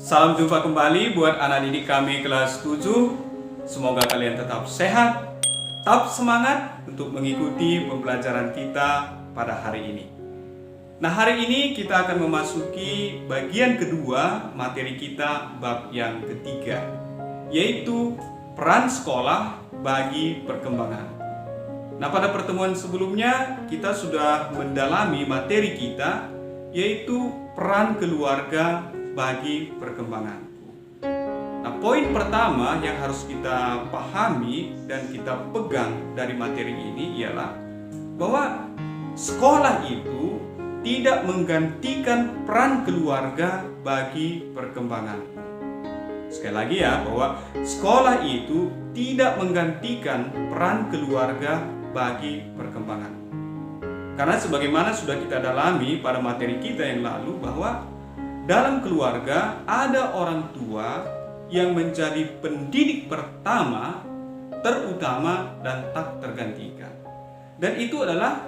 Salam jumpa kembali buat anak didik kami kelas 7. Semoga kalian tetap sehat, tetap semangat untuk mengikuti pembelajaran kita pada hari ini. Nah, hari ini kita akan memasuki bagian kedua materi kita bab yang ketiga, yaitu peran sekolah bagi perkembangan. Nah, pada pertemuan sebelumnya kita sudah mendalami materi kita, yaitu peran keluarga bagi perkembangan. Nah, poin pertama yang harus kita pahami dan kita pegang dari materi ini ialah bahwa sekolah itu tidak menggantikan peran keluarga bagi perkembangan. Sekali lagi ya, bahwa sekolah itu tidak menggantikan peran keluarga bagi perkembangan. Karena sebagaimana sudah kita dalami pada materi kita yang lalu, bahwa dalam keluarga ada orang tua yang menjadi pendidik pertama, terutama dan tak tergantikan. Dan itu adalah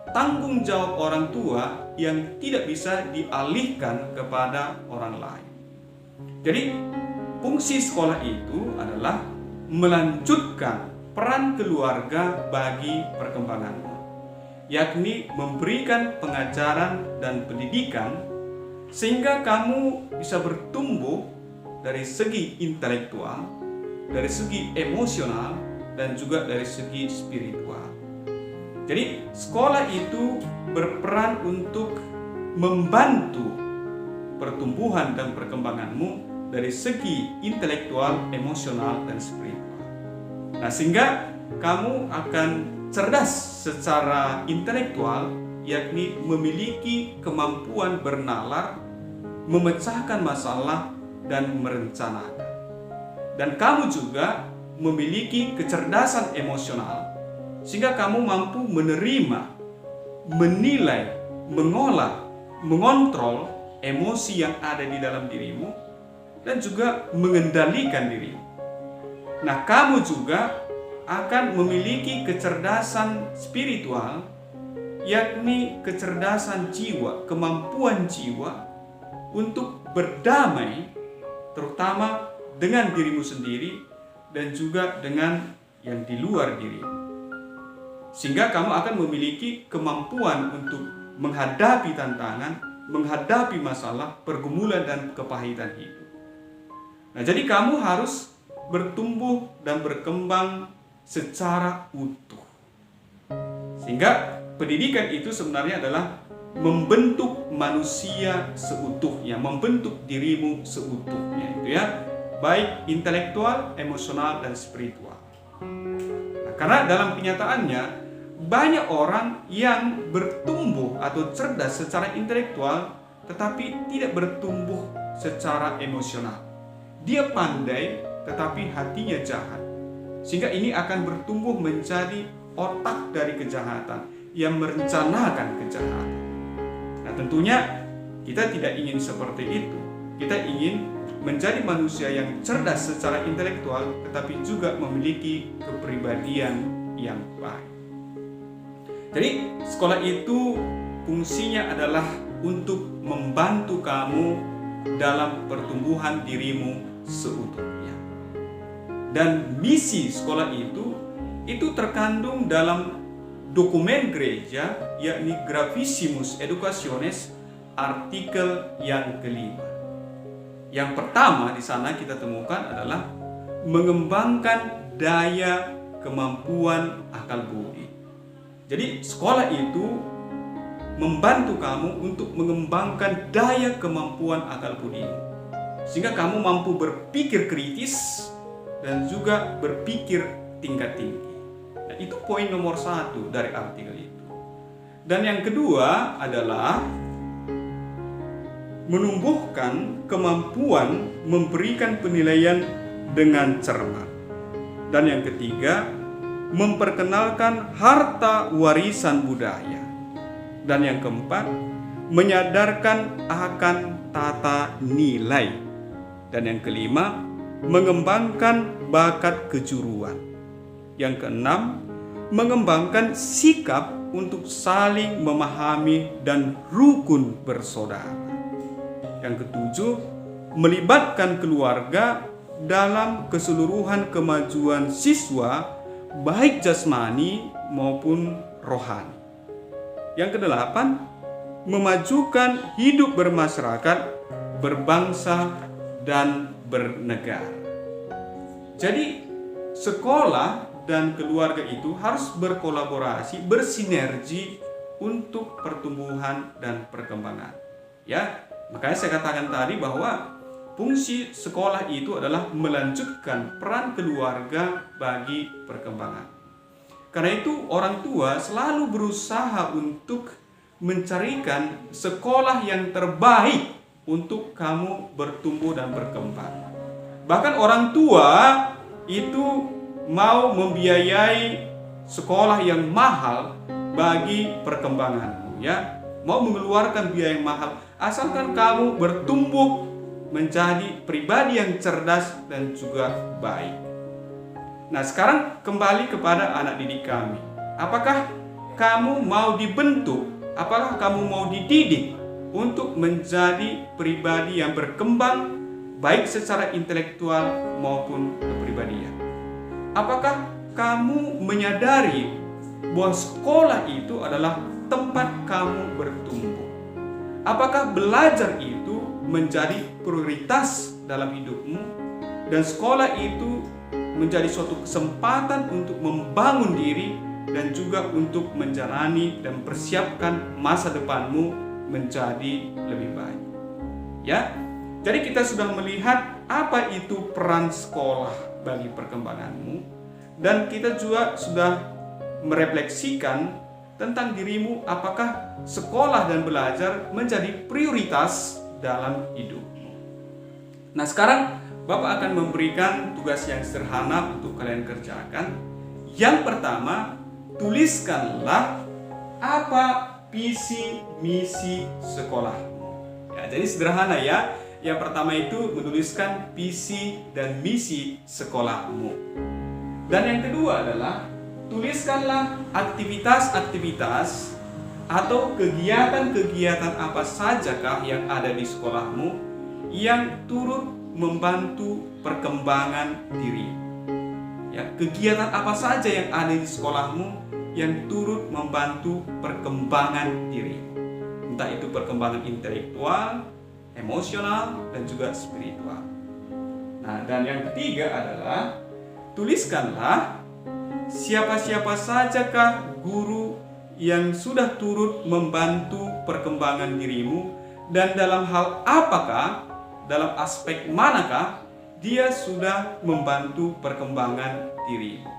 tanggung jawab orang tua yang tidak bisa dialihkan kepada orang lain. Jadi fungsi sekolah itu adalah melanjutkan peran keluarga bagi perkembanganmu, yakni memberikan pengajaran dan pendidikan sehingga kamu bisa bertumbuh dari segi intelektual, dari segi emosional, dan juga dari segi spiritual. Jadi sekolah itu berperan untuk membantu pertumbuhan dan perkembanganmu dari segi intelektual, emosional, dan spiritual. Nah, sehingga kamu akan cerdas secara intelektual, yakni memiliki kemampuan bernalar, memecahkan masalah, dan merencanakan. Dan kamu juga memiliki kecerdasan emosional, sehingga kamu mampu menerima, menilai, mengolah, mengontrol emosi yang ada di dalam dirimu, dan juga mengendalikan dirimu. Nah, kamu juga akan memiliki kecerdasan spiritual, yakni kecerdasan jiwa, kemampuan jiwa untuk berdamai, terutama dengan dirimu sendiri dan juga dengan yang di luar dirimu. Sehingga kamu akan memiliki kemampuan untuk menghadapi tantangan, menghadapi masalah, pergumulan dan kepahitan hidup. Nah, jadi kamu harus bertumbuh dan berkembang secara utuh. Sehingga pendidikan itu sebenarnya adalah membentuk manusia seutuhnya, membentuk dirimu seutuhnya, itu ya, baik intelektual, emosional, dan spiritual. Nah, karena dalam kenyataannya banyak orang yang bertumbuh atau cerdas secara intelektual, tetapi tidak bertumbuh secara emosional. Dia pandai, tetapi hatinya jahat, sehingga ini akan bertumbuh menjadi otak dari kejahatan yang merencanakan kejahatan. Nah, tentunya kita tidak ingin seperti itu. Kita ingin menjadi manusia yang cerdas secara intelektual, tetapi juga memiliki kepribadian yang baik. Jadi sekolah itu fungsinya adalah untuk membantu kamu dalam pertumbuhan dirimu seutuhnya. Dan misi sekolah itu terkandung dalam dokumen gereja, yakni Gravissimus Educationis, artikel yang kelima. Yang pertama di sana kita temukan adalah mengembangkan daya kemampuan akal budi. Jadi sekolah itu membantu kamu untuk mengembangkan daya kemampuan akal budi, sehingga kamu mampu berpikir kritis dan juga berpikir tingkat tinggi. Nah, itu poin nomor 1 dari artikel itu. Dan yang kedua adalah menumbuhkan kemampuan memberikan penilaian dengan cermat. Dan yang ketiga, memperkenalkan harta warisan budaya. Dan yang keempat, menyadarkan akan tata nilai. Dan yang kelima, mengembangkan bakat kejuruan. Yang keenam, mengembangkan sikap untuk saling memahami dan rukun bersaudara. Yang ketujuh, melibatkan keluarga dalam keseluruhan kemajuan siswa, baik jasmani maupun rohani. Yang kedelapan, memajukan hidup bermasyarakat, berbangsa, dan bernegara. Jadi, sekolah dan keluarga itu harus berkolaborasi, bersinergi untuk pertumbuhan dan perkembangan. Ya, makanya saya katakan tadi bahwa fungsi sekolah itu adalah melanjutkan peran keluarga bagi perkembangan. Karena itu orang tua selalu berusaha untuk mencarikan sekolah yang terbaik untuk kamu bertumbuh dan berkembang. Bahkan orang tua itu mau membiayai sekolah yang mahal bagi perkembanganmu, ya, mau mengeluarkan biaya yang mahal asalkan kamu bertumbuh menjadi pribadi yang cerdas dan juga baik. Nah, sekarang kembali kepada anak didik kami. Apakah kamu mau dibentuk? Apakah kamu mau dididik untuk menjadi pribadi yang berkembang baik secara intelektual maupun kepribadian? Apakah kamu menyadari bahwa sekolah itu adalah tempat kamu bertumbuh? Apakah belajar itu menjadi prioritas dalam hidupmu dan sekolah itu menjadi suatu kesempatan untuk membangun diri dan juga untuk menjalani dan persiapkan masa depanmu menjadi lebih baik? Ya, jadi kita sudah melihat apa itu peran sekolah bagi perkembanganmu, dan kita juga sudah merefleksikan tentang dirimu, apakah sekolah dan belajar menjadi prioritas dalam hidupmu. Nah, sekarang Bapak akan memberikan tugas yang sederhana untuk kalian kerjakan. Yang pertama, tuliskanlah apa visi misi sekolahmu. Ya, jadi sederhana ya. Yang pertama itu menuliskan visi dan misi sekolahmu. Dan yang kedua adalah tuliskanlah aktivitas-aktivitas atau kegiatan-kegiatan apa sajakah yang ada di sekolahmu yang turut membantu perkembangan diri. Ya, kegiatan apa saja yang ada di sekolahmu yang turut membantu perkembangan diri. Entah itu perkembangan intelektual, emosional, dan juga spiritual. Nah, dan yang ketiga adalah tuliskanlah siapa-siapa sajakah guru yang sudah turut membantu perkembangan dirimu dan dalam hal apakah, dalam aspek manakah dia sudah membantu perkembangan dirimu.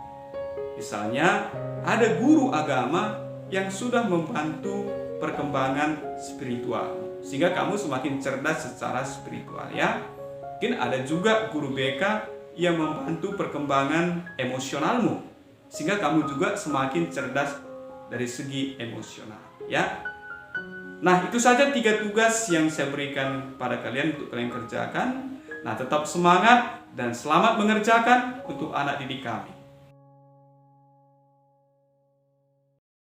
Misalnya, ada guru agama yang sudah membantu perkembangan spiritual sehingga kamu semakin cerdas secara spiritual, ya. Mungkin ada juga guru BK yang membantu perkembangan emosionalmu sehingga kamu juga semakin cerdas dari segi emosional, ya. Nah, itu saja 3 tugas yang saya berikan pada kalian untuk kalian kerjakan. Nah, tetap semangat dan selamat mengerjakan untuk anak didik kami.